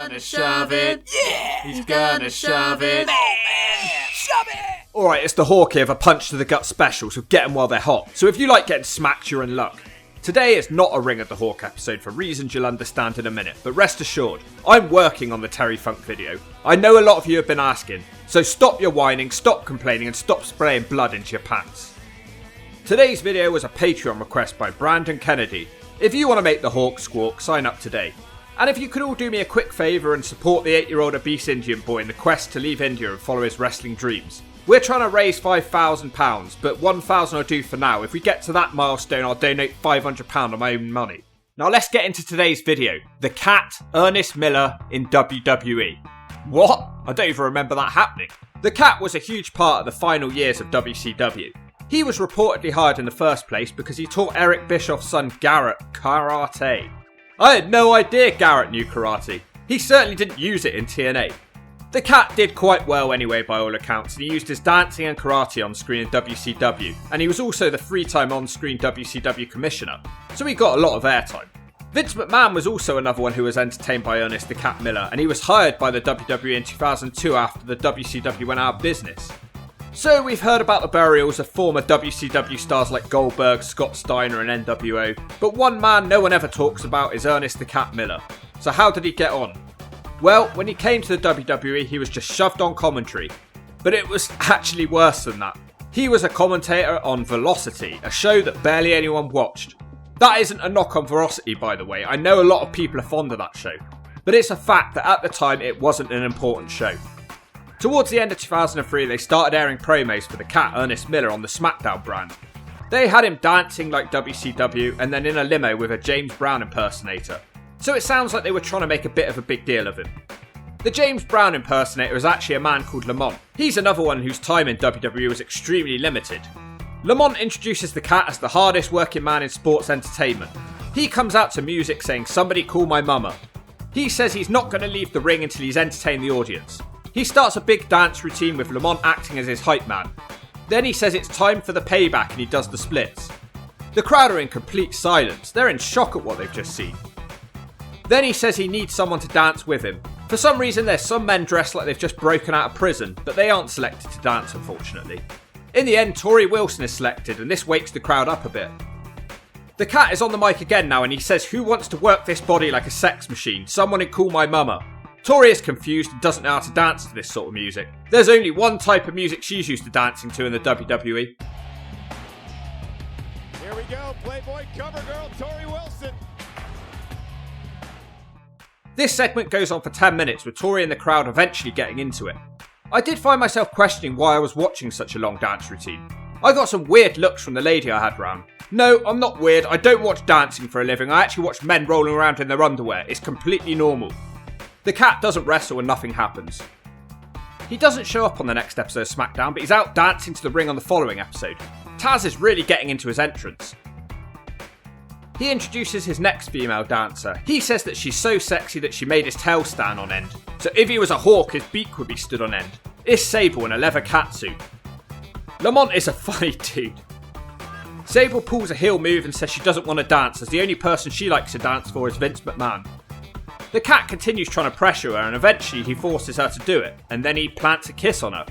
gonna shove it. Yeah! He's gonna shove it. Man, shove it! Alright, it's the Hawk here, a punch to the gut special, so get them while they're hot. So if you like getting smacked, you're in luck. Today is not a Ring of the Hawk episode for reasons you'll understand in a minute, but rest assured, I'm working on the Terry Funk video. I know a lot of you have been asking, so stop your whining, stop complaining, and stop spraying blood into your pants. Today's video was a Patreon request by Brandon Kennedy. If you want to make the Hawk squawk, sign up today. And if you could all do me a quick favour and support the 8-year-old obese Indian boy in the quest to leave India and follow his wrestling dreams. We're trying to raise £5,000, but £1,000 will do for now. If we get to that milestone, I'll donate £500 of my own money. Now let's get into today's video. The Cat, Ernest Miller in WWE. What? I don't even remember that happening. The Cat was a huge part of the final years of WCW. He was reportedly hired in the first place because he taught Eric Bischoff's son Garrett karate. I had no idea Garrett knew karate. He certainly didn't use it in TNA. The Cat did quite well anyway by all accounts, and he used his dancing and karate on screen in WCW, and he was also the 3-time on-screen WCW commissioner, so he got a lot of airtime. Vince McMahon was also another one who was entertained by Ernest the Cat Miller, and he was hired by the WWE in 2002 after the WCW went out of business. So we've heard about the burials of former WCW stars like Goldberg, Scott Steiner and NWO, but one man no one ever talks about is Ernest the Cat Miller. So how did he get on? Well, when he came to the WWE, he was just shoved on commentary. But it was actually worse than that. He was a commentator on Velocity, a show that barely anyone watched. That isn't a knock on Velocity, by the way. I know a lot of people are fond of that show. But it's a fact that at the time, it wasn't an important show. Towards the end of 2003, they started airing promos for the Cat, Ernest Miller, on the SmackDown brand. They had him dancing like WCW and then in a limo with a James Brown impersonator. So it sounds like they were trying to make a bit of a big deal of him. The James Brown impersonator is actually a man called Lamont. He's another one whose time in WWE was extremely limited. Lamont introduces the Cat as the hardest working man in sports entertainment. He comes out to music saying, "Somebody call my mama." He says he's not going to leave the ring until he's entertained the audience. He starts a big dance routine with Lamont acting as his hype man. Then he says it's time for the payback and he does the splits. The crowd are in complete silence. They're in shock at what they've just seen. Then he says he needs someone to dance with him. For some reason, there's some men dressed like they've just broken out of prison, but they aren't selected to dance, unfortunately. In the end, Torrie Wilson is selected, and this wakes the crowd up a bit. The Cat is on the mic again now, and he says, "Who wants to work this body like a sex machine? Someone who call my mama." Torrie is confused and doesn't know how to dance to this sort of music. There's only one type of music she's used to dancing to in the WWE. Here we go, Playboy cover girl, Torrie Wilson. This segment goes on for 10 minutes with Torrie and the crowd eventually getting into it. I did find myself questioning why I was watching such a long dance routine. I got some weird looks from the lady I had round. No, I'm not weird, I don't watch dancing for a living, I actually watch men rolling around in their underwear, it's completely normal. The Cat doesn't wrestle and nothing happens. He doesn't show up on the next episode of SmackDown, but he's out dancing to the ring on the following episode. Taz is really getting into his entrance. He introduces his next female dancer. He says that she's so sexy that she made his tail stand on end. So if he was a hawk, his beak would be stood on end. It's Sable in a leather catsuit. Lamont is a funny dude. Sable pulls a heel move and says she doesn't want to dance, as the only person she likes to dance for is Vince McMahon. The Cat continues trying to pressure her, and eventually he forces her to do it, and then he plants a kiss on her.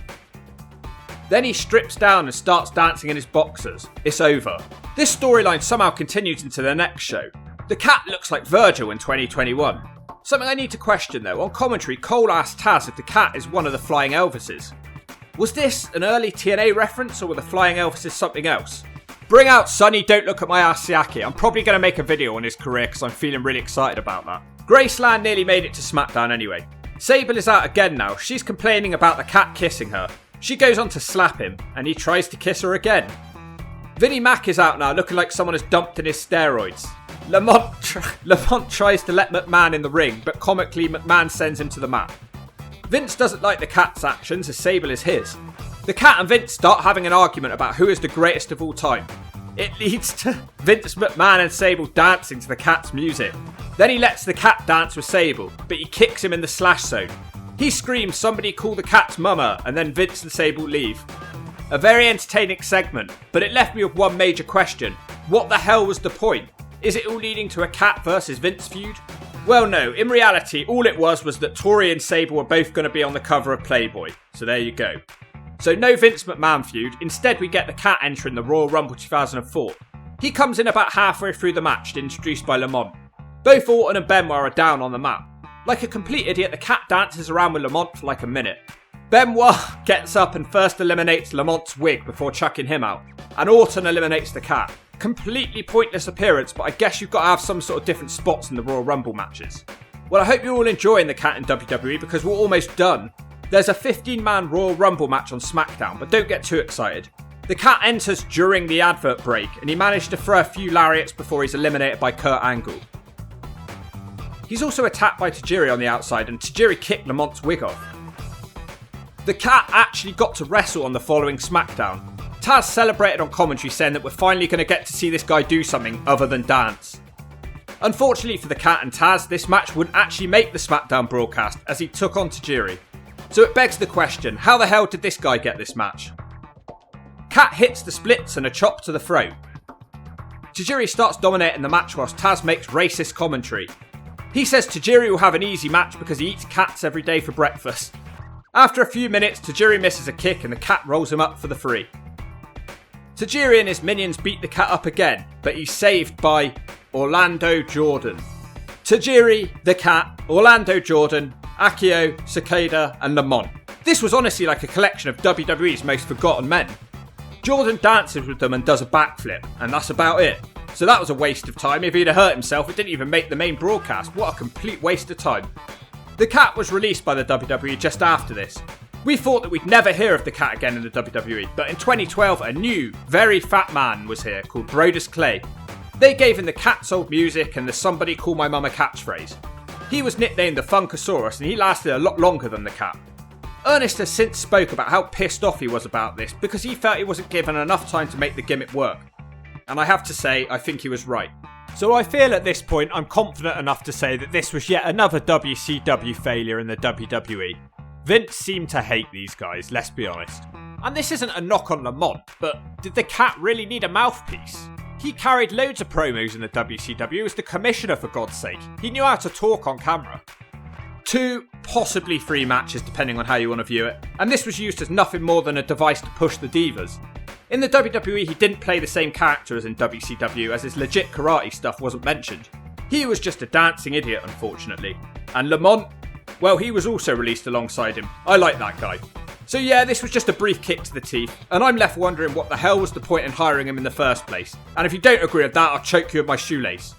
Then he strips down and starts dancing in his boxers. It's over. This storyline somehow continues into the next show. The Cat looks like Virgil in 2021. Something I need to question though, on commentary Cole asked Taz if the Cat is one of the Flying Elvises. Was this an early TNA reference, or were the Flying Elvises something else? Bring out Sonny, don't look at my ass Siaki. I'm probably going to make a video on his career because I'm feeling really excited about that. Graceland nearly made it to SmackDown anyway. Sable is out again now. She's complaining about the Cat kissing her. She goes on to slap him, and he tries to kiss her again. Vinnie Mac is out now, looking like someone has dumped in his steroids. Lamont tries to let McMahon in the ring, but comically McMahon sends him to the mat. Vince doesn't like the Cat's actions, as Sable is his. The Cat and Vince start having an argument about who is the greatest of all time. It leads to Vince McMahon and Sable dancing to the Cat's music. Then he lets the Cat dance with Sable, but he kicks him in the slash zone. He screams, "Somebody call the Cat's mama," and then Vince and Sable leave. A very entertaining segment, but it left me with one major question. What the hell was the point? Is it all leading to a Cat versus Vince feud? Well, no, in reality, all it was that Tori and Sable were both going to be on the cover of Playboy. So there you go. So no Vince McMahon feud. Instead, we get the Cat entering the Royal Rumble 2004. He comes in about halfway through the match, introduced by Lamont. Both Orton and Benoit are down on the mat. Like a complete idiot, the Cat dances around with Lamont for like a minute. Benoit gets up and first eliminates Lamont's wig before chucking him out. And Orton eliminates the Cat. Completely pointless appearance, but I guess you've got to have some sort of different spots in the Royal Rumble matches. Well, I hope you're all enjoying the Cat in WWE because we're almost done. There's a 15-man Royal Rumble match on SmackDown, but don't get too excited. The Cat enters during the advert break, and he managed to throw a few lariats before he's eliminated by Kurt Angle. He's also attacked by Tajiri on the outside, and Tajiri kicked Lamont's wig off. The Cat actually got to wrestle on the following SmackDown. Taz celebrated on commentary saying that we're finally going to get to see this guy do something other than dance. Unfortunately for the Cat and Taz, this match wouldn't actually make the SmackDown broadcast as he took on Tajiri. So it begs the question, how the hell did this guy get this match? Cat hits the splits and a chop to the throat. Tajiri starts dominating the match whilst Taz makes racist commentary. He says Tajiri will have an easy match because he eats cats every day for breakfast. After a few minutes, Tajiri misses a kick and the Cat rolls him up for the 3. Tajiri and his minions beat the Cat up again, but he's saved by Orlando Jordan. Tajiri, the Cat, Orlando Jordan, Akio, Cicada and Lamont. This was honestly like a collection of WWE's most forgotten men. Jordan dances with them and does a backflip, and that's about it. So that was a waste of time. If he'd have hurt himself, it didn't even make the main broadcast. What a complete waste of time. The Cat was released by the WWE just after this. We thought that we'd never hear of the Cat again in the WWE, but in 2012 a new, very fat man was here called Brodus Clay. They gave him the Cat's old music and the Somebody Call My Mama catchphrase. He was nicknamed the Funkasaurus and he lasted a lot longer than the Cat. Ernest has since spoke about how pissed off he was about this because he felt he wasn't given enough time to make the gimmick work. And I have to say, I think he was right. So I feel at this point I'm confident enough to say that this was yet another WCW failure in the WWE. Vince seemed to hate these guys, let's be honest. And this isn't a knock on Lamont, but did the Cat really need a mouthpiece? He carried loads of promos in the WCW as the commissioner, for God's sake. He knew how to talk on camera. 2, possibly 3 matches depending on how you want to view it, and this was used as nothing more than a device to push the divas. In the WWE he didn't play the same character as in WCW as his legit karate stuff wasn't mentioned. He was just a dancing idiot, unfortunately. And Lamont, well, he was also released alongside him. I like that guy. So yeah, this was just a brief kick to the teeth, and I'm left wondering what the hell was the point in hiring him in the first place. And if you don't agree with that, I'll choke you with my shoelace.